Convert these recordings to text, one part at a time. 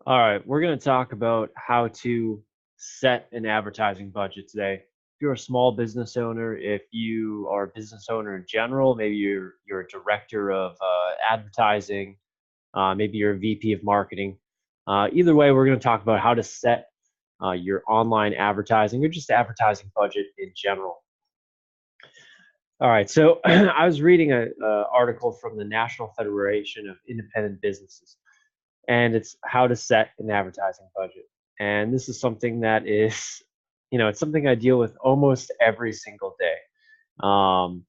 All right, we're going to talk about how to set an advertising budget today. If you're a small business owner, if you are a business owner in general, maybe you're a director of advertising, maybe you're a VP of marketing. Either way, we're going to talk about how to set your online advertising or just advertising budget in general. All right, so I was reading a article from the National Federation of Independent Businesses, and it's how to set an advertising budget. And this is something that is, it's something I deal with almost every single day. Um,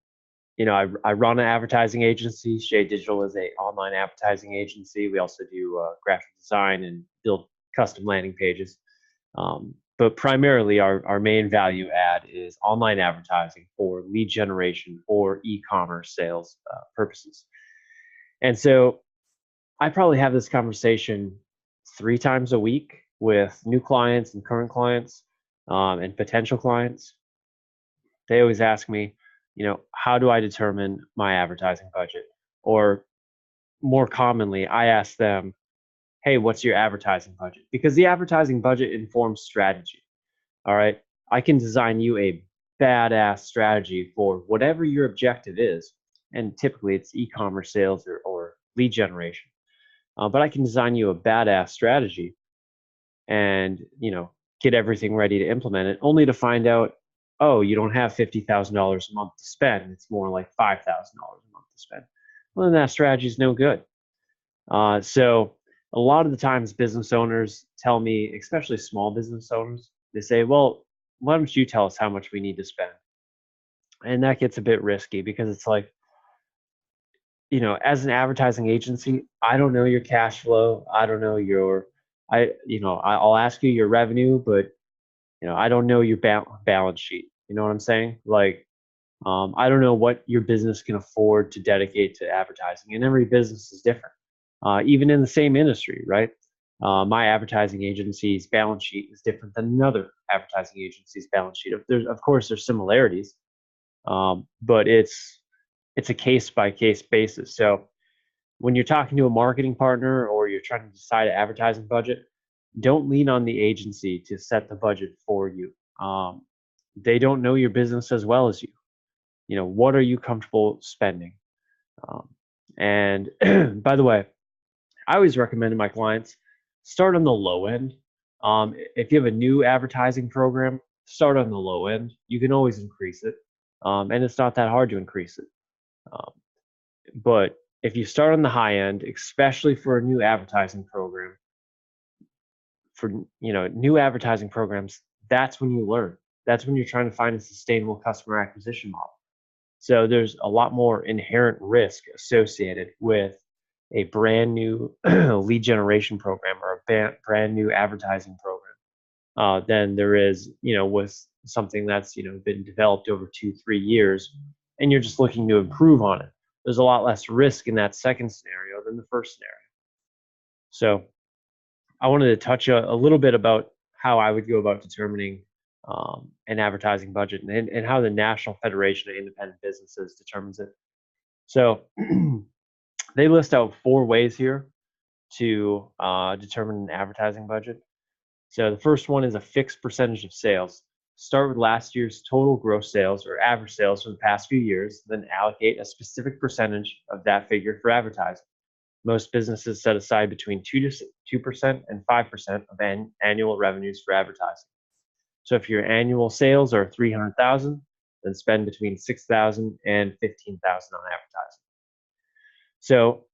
I run an advertising agency. Shea Digital is a online advertising agency. We also do graphic design and build custom landing pages. But primarily, our main value add is online advertising for lead generation or e-commerce sales purposes. And so I probably have this conversation 3 times a week with new clients and current clients and potential clients. They always ask me, how do I determine my advertising budget? Or more commonly, I ask them, hey, what's your advertising budget? Because the advertising budget informs strategy. All right. I can design you a badass strategy for whatever your objective is. And typically it's e commerce sales or lead generation. But I can design you a badass strategy and get everything ready to implement it, only to find out, oh, you don't have $50,000 a month to spend. It's more like $5,000 a month to spend. Well, then that strategy is no good. So a lot of the times, business owners tell me, especially small business owners, they say, "Well, why don't you tell us how much we need to spend?" And that gets a bit risky because it's like, as an advertising agency, I don't know your cash flow. I don't know I'll ask you your revenue, but I don't know your balance sheet. You know what I'm saying? Like, I don't know what your business can afford to dedicate to advertising, and every business is different. Even in the same industry, right? My advertising agency's balance sheet is different than another advertising agency's balance sheet. Of course, there's similarities, but it's a case by case basis. So when you're talking to a marketing partner or you're trying to decide an advertising budget, don't lean on the agency to set the budget for you. They don't know your business as well as you. What are you comfortable spending? Um, and by the way, I always recommend to my clients start on the low end. If you have a new advertising program, start on the low end. You can always increase it, and it's not that hard to increase it. Um, but if you start on the high end, especially for a new advertising program, for new advertising programs, that's when you learn. That's when you're trying to find a sustainable customer acquisition model. So there's a lot more inherent risk associated with a brand new lead generation program or a brand new advertising program than there is, with something that's been developed over 2-3 years, and you're just looking to improve on it. There's a lot less risk in that second scenario than the first scenario. So I wanted to touch a little bit about how I would go about determining an advertising budget and how the National Federation of Independent Businesses determines it. So they list out 4 ways here to determine an advertising budget. So the first one is a fixed percentage of sales. Start with last year's total gross sales or average sales for the past few years, then allocate a specific percentage of that figure for advertising. Most businesses set aside between 2% and 5% of annual revenues for advertising. So if your annual sales are 300,000, then spend between 6,000 and 15,000 on advertising. So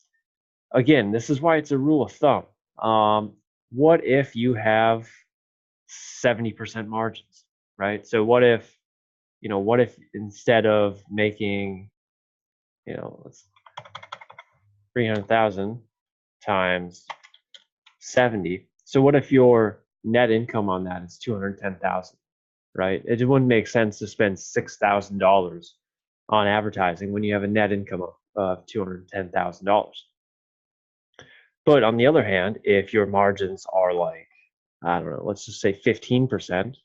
again, this is why it's a rule of thumb. What if you have 70% margins, right? So what if instead of making, let's 300,000 times 70. So what if your net income on that is 210,000, right? It wouldn't make sense to spend $6,000 on advertising when you have a net income of $210,000. But on the other hand, if your margins are like, I don't know, let's just say 15%,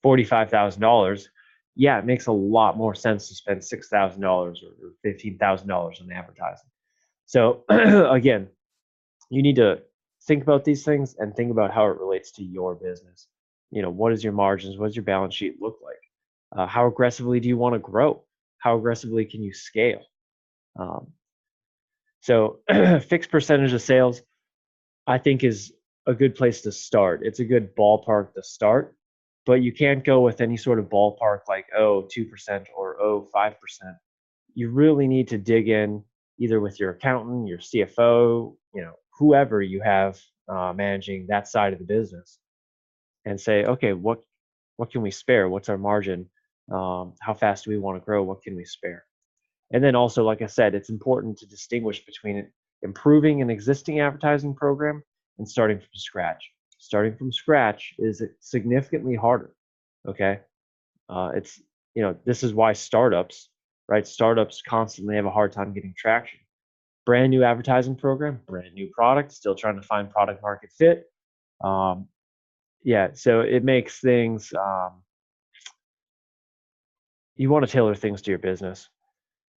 $45,000, yeah, it makes a lot more sense to spend $6,000 or $15,000 on advertising. So again, you need to think about these things and think about how it relates to your business. What is your margins? What does your balance sheet look like? How aggressively do you want to grow? How aggressively can you scale? So fixed percentage of sales, I think, is a good place to start. It's a good ballpark to start, but you can't go with any sort of ballpark like, 2% or 5%. You really need to dig in either with your accountant, your CFO, whoever you have managing that side of the business, and say, okay, what can we spare? What's our margin? How fast do we want to grow? What can we spare? And then also, like I said, it's important to distinguish between improving an existing advertising program and starting from scratch. Starting from scratch is significantly harder. Okay, it's this is why startups, right? Startups constantly have a hard time getting traction. Brand new advertising program, brand new product, still trying to find product market fit. Yeah, so it makes things. You want to tailor things to your business.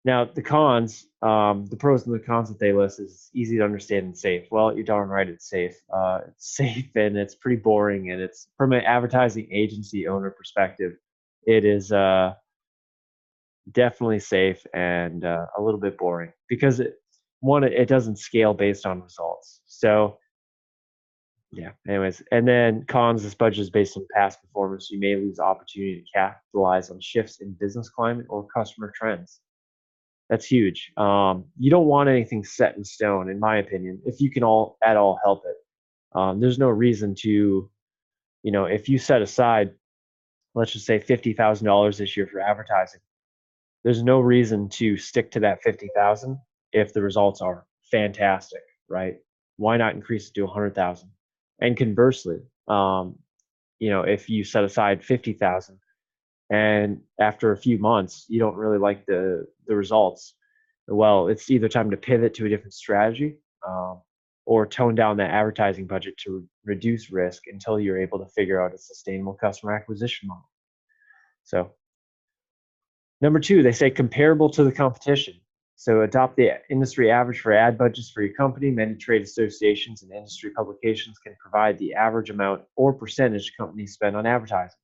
Now, the cons, the pros and the cons that they list is easy to understand and safe. Well, you're darn right it's safe. It's safe and it's pretty boring. And it's from an advertising agency owner perspective, it is definitely safe and a little bit boring because it doesn't scale based on results. So yeah, anyways, and then cons, this budget is based on past performance. You may lose opportunity to capitalize on shifts in business climate or customer trends. That's huge. You don't want anything set in stone, in my opinion, if you can at all help it. There's no reason to, if you set aside, let's just say $50,000 this year for advertising, there's no reason to stick to that 50,000 if the results are fantastic, right? Why not increase it to 100,000? And conversely, if you set aside 50,000 and after a few months you don't really like the results, well, it's either time to pivot to a different strategy, or tone down that advertising budget to reduce risk until you're able to figure out a sustainable customer acquisition model. So number two, they say comparable to the competition. So adopt the industry average for ad budgets for your company. Many trade associations and industry publications can provide the average amount or percentage companies spend on advertising.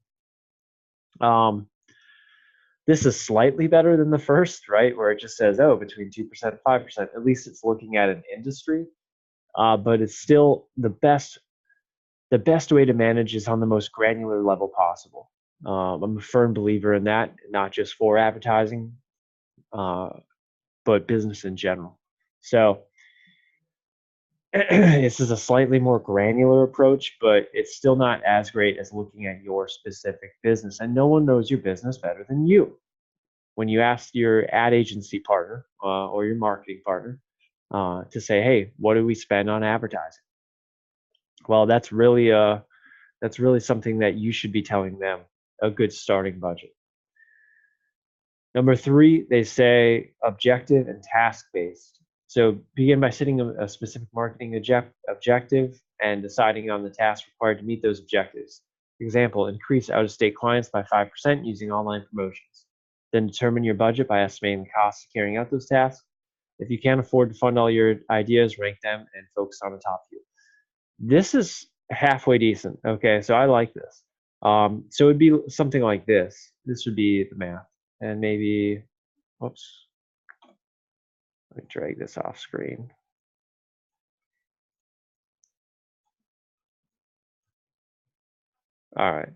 This is slightly better than the first, right? Where it just says, between 2% and 5%. At least it's looking at an industry, but it's still the best. The best way to manage is on the most granular level possible. I'm a firm believer in that, not just for advertising, but business in general. So this is a slightly more granular approach, but it's still not as great as looking at your specific business. And no one knows your business better than you. When you ask your ad agency partner or your marketing partner to say, hey, what do we spend on advertising? Well, that's really something that you should be telling them, a good starting budget. Number three, they say objective and task-based. So begin by setting a specific marketing objective and deciding on the tasks required to meet those objectives. For example, increase out-of-state clients by 5% using online promotions. Then determine your budget by estimating the cost of carrying out those tasks. If you can't afford to fund all your ideas, rank them and focus on the top few. This is halfway decent. Okay, so I like this. So it'd be something like this. This would be the math. And maybe, whoops, let me drag this off screen. All right,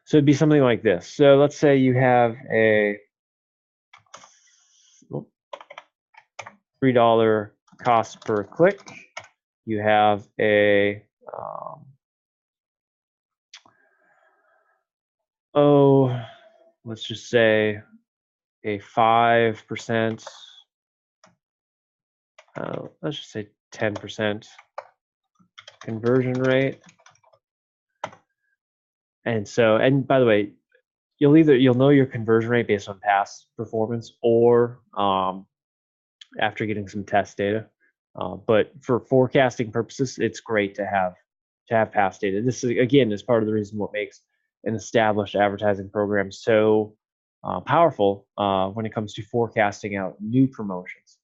so it'd be something like this. So let's say you have a $3 cost per click. You have a let's just say a 5%. Let's just say 10% conversion rate. And by the way, you'll know your conversion rate based on past performance or after getting some test data. But for forecasting purposes, it's great to have past data. This is part of the reason what makes an established advertising program so powerful when it comes to forecasting out new promotions.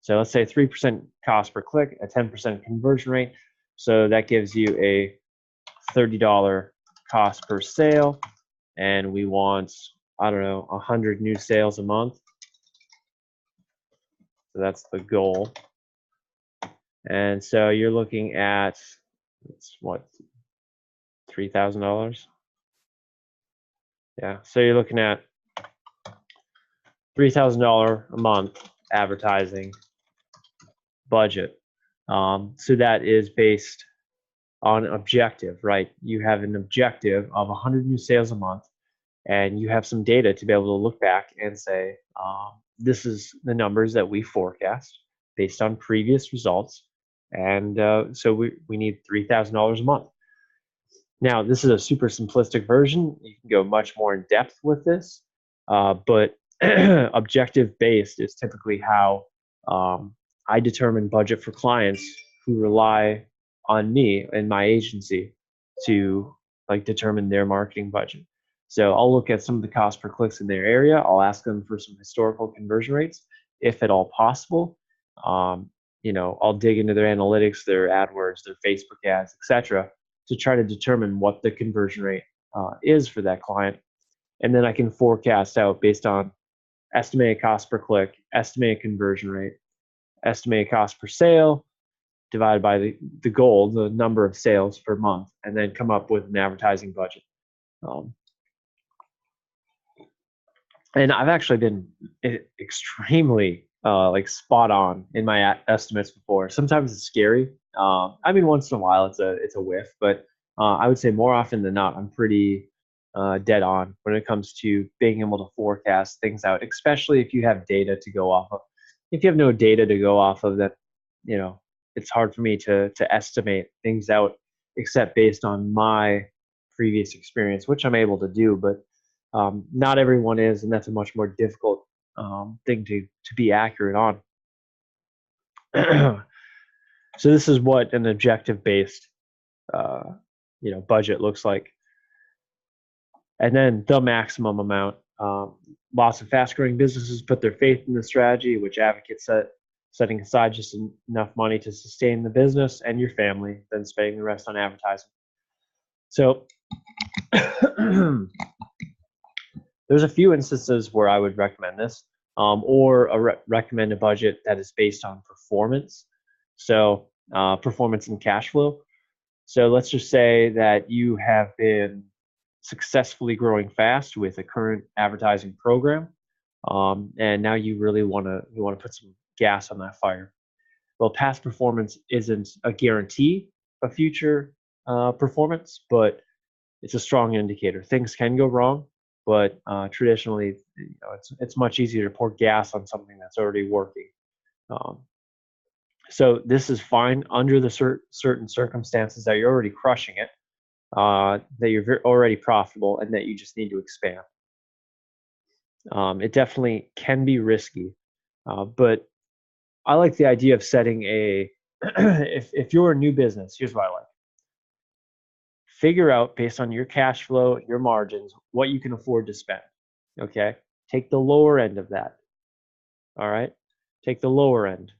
So let's say 3% cost per click, a 10% conversion rate. So that gives you a $30 cost per sale. And we want, I don't know, 100 new sales a month. So that's the goal. And so you're looking at, it's what, $3,000? Yeah, so you're looking at $3,000 a month advertising budget. So that is based on objective, right? You have an objective of 100 new sales a month, and you have some data to be able to look back and say, this is the numbers that we forecast based on previous results. And so we need $3,000 a month. Now, this is a super simplistic version. You can go much more in depth with this, but objective based is typically how I determine budget for clients who rely on me and my agency to like determine their marketing budget. So I'll look at some of the cost per clicks in their area. I'll ask them for some historical conversion rates, if at all possible. I'll dig into their analytics, their AdWords, their Facebook ads, etc., to try to determine what the conversion rate is for that client. And then I can forecast out based on estimated cost per click, estimated conversion rate, estimated cost per sale, divided by the goal, the number of sales per month, and then come up with an advertising budget. And I've actually been extremely like spot on in my estimates before. Sometimes it's scary. I mean, once in a while it's a whiff, but I would say more often than not, I'm pretty dead on when it comes to being able to forecast things out, especially if you have data to go off of. If you have no data to go off of, that it's hard for me to estimate things out, except based on my previous experience, which I'm able to do, but not everyone is, and that's a much more difficult thing to be accurate on. So this is what an objective-based budget looks like. And then the maximum amount. Lots of fast-growing businesses put their faith in the strategy, which advocates setting aside just enough money to sustain the business and your family, then spending the rest on advertising. So there's a few instances where I would recommend this, or recommend a budget that is based on performance. So performance and cash flow. So let's just say that you have been successfully growing fast with a current advertising program, and now you really want to put some gas on that fire. Well, past performance isn't a guarantee of future performance, but it's a strong indicator. Things can go wrong, but traditionally, it's much easier to pour gas on something that's already working. So this is fine under the certain circumstances that you're already crushing it, that you're already profitable, and that you just need to expand. It definitely can be risky, but I like the idea of setting a, if you're a new business, here's what I like. Figure out based on your cash flow, your margins, what you can afford to spend, okay? Take the lower end of that, all right? Take the lower end.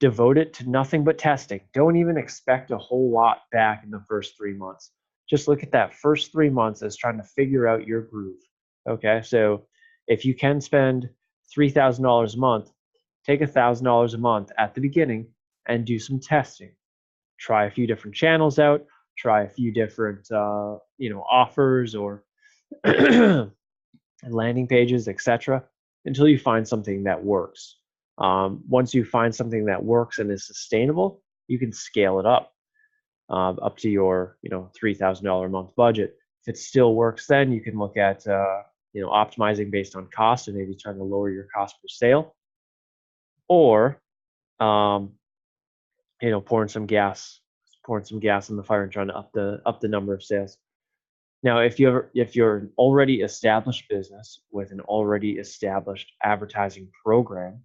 Devote it to nothing but testing. Don't even expect a whole lot back in the first 3 months. Just look at that first 3 months as trying to figure out your groove, okay? So if you can spend $3,000 a month, take $1,000 a month at the beginning and do some testing. Try a few different channels out, try a few different offers or landing pages, etc., until you find something that works. Once you find something that works and is sustainable, you can scale it up to your $3,000 a month budget. If it still works, then you can look at optimizing based on cost and maybe trying to lower your cost per sale, or pouring some gas in the fire and trying to up the number of sales. Now, if you're an already established business with an already established advertising program,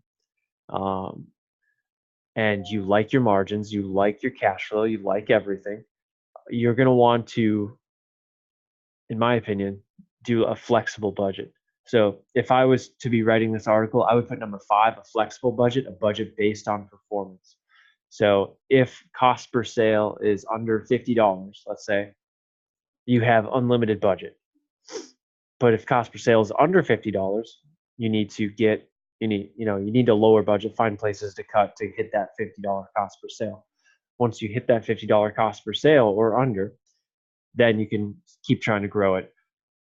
and you like your margins, you like your cash flow, you like everything, you're going to want to, in my opinion, do a flexible budget. So if I was to be writing this article, I would put number 5, a flexible budget, a budget based on performance. So if cost per sale is under $50, let's say, you have unlimited budget. But if cost per sale is under $50, you need to lower budget, find places to cut to hit that $50 cost per sale. Once you hit that $50 cost per sale or under, then you can keep trying to grow it.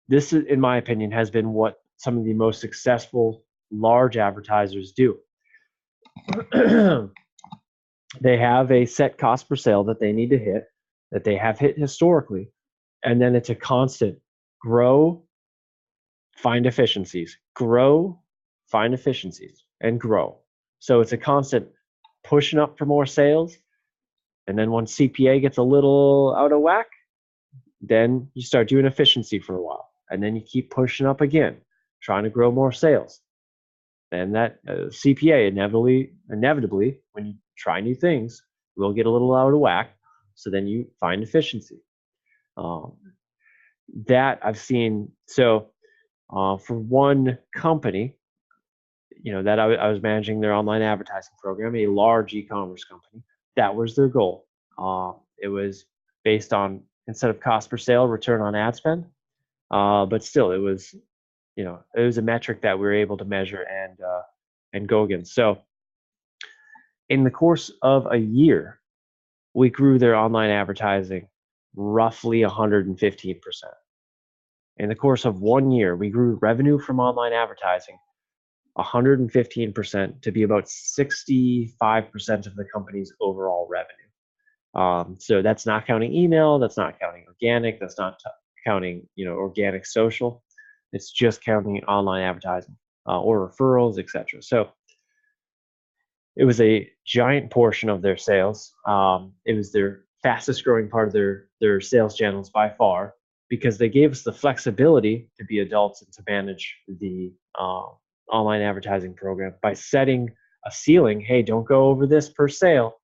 This, in my opinion, has been what some of the most successful large advertisers do. They have a set cost per sale that they need to hit, that they have hit historically, and then it's a constant grow, find efficiencies, grow, find efficiencies, and grow. So it's a constant pushing up for more sales. And then once CPA gets a little out of whack, then you start doing efficiency for a while. And then you keep pushing up again, trying to grow more sales. And that CPA inevitably, when you try new things, will get a little out of whack. So then you find efficiency. That I've seen. So for one company, that I was managing their online advertising program, a large e-commerce company, that was their goal. It was based on, instead of cost per sale, return on ad spend. But still, it was a metric that we were able to measure and go against. So in the course of a year, we grew their online advertising roughly 115%. In the course of 1 year, we grew revenue from online advertising 115% to be about 65% of the company's overall revenue. So that's not counting email, that's not counting organic, that's not counting organic social. It's just counting online advertising or referrals, etc. So it was a giant portion of their sales. It was their fastest growing part of their sales channels by far, because they gave us the flexibility to be adults and to manage the online advertising program by setting a ceiling. Hey, don't go over this per sale.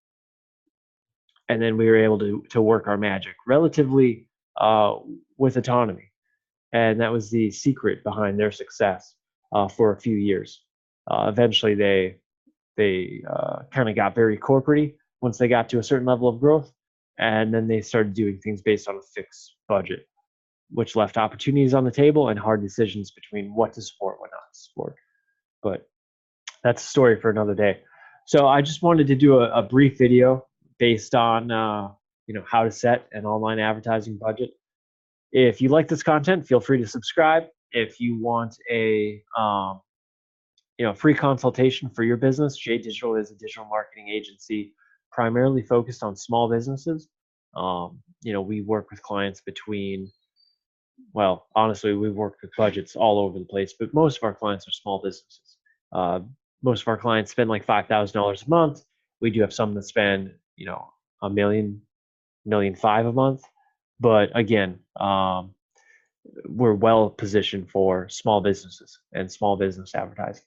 And then we were able to work our magic relatively with autonomy. And that was the secret behind their success for a few years. Eventually, they kind of got very corporate-y once they got to a certain level of growth. And then they started doing things based on a fixed budget, which left opportunities on the table and hard decisions between what to support, what not to support. But that's a story for another day. So I just wanted to do a brief video based on how to set an online advertising budget. If you like this content, feel free to subscribe. If you want a free consultation for your business, Jade Digital is a digital marketing agency primarily focused on small businesses. We work with clients honestly, we've worked with budgets all over the place, but most of our clients are small businesses. Most of our clients spend like $5,000 a month. We do have some that spend, $1 million, $1.5 million a month. But again, we're well positioned for small businesses and small business advertising.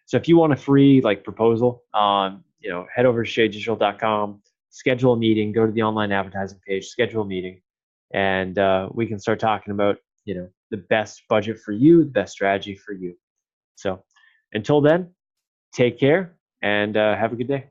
So if you want a free proposal, head over to shadedigital.com, schedule a meeting, go to the online advertising page, schedule a meeting, and we can start talking about the best budget for you, the best strategy for you. So until then, take care and have a good day.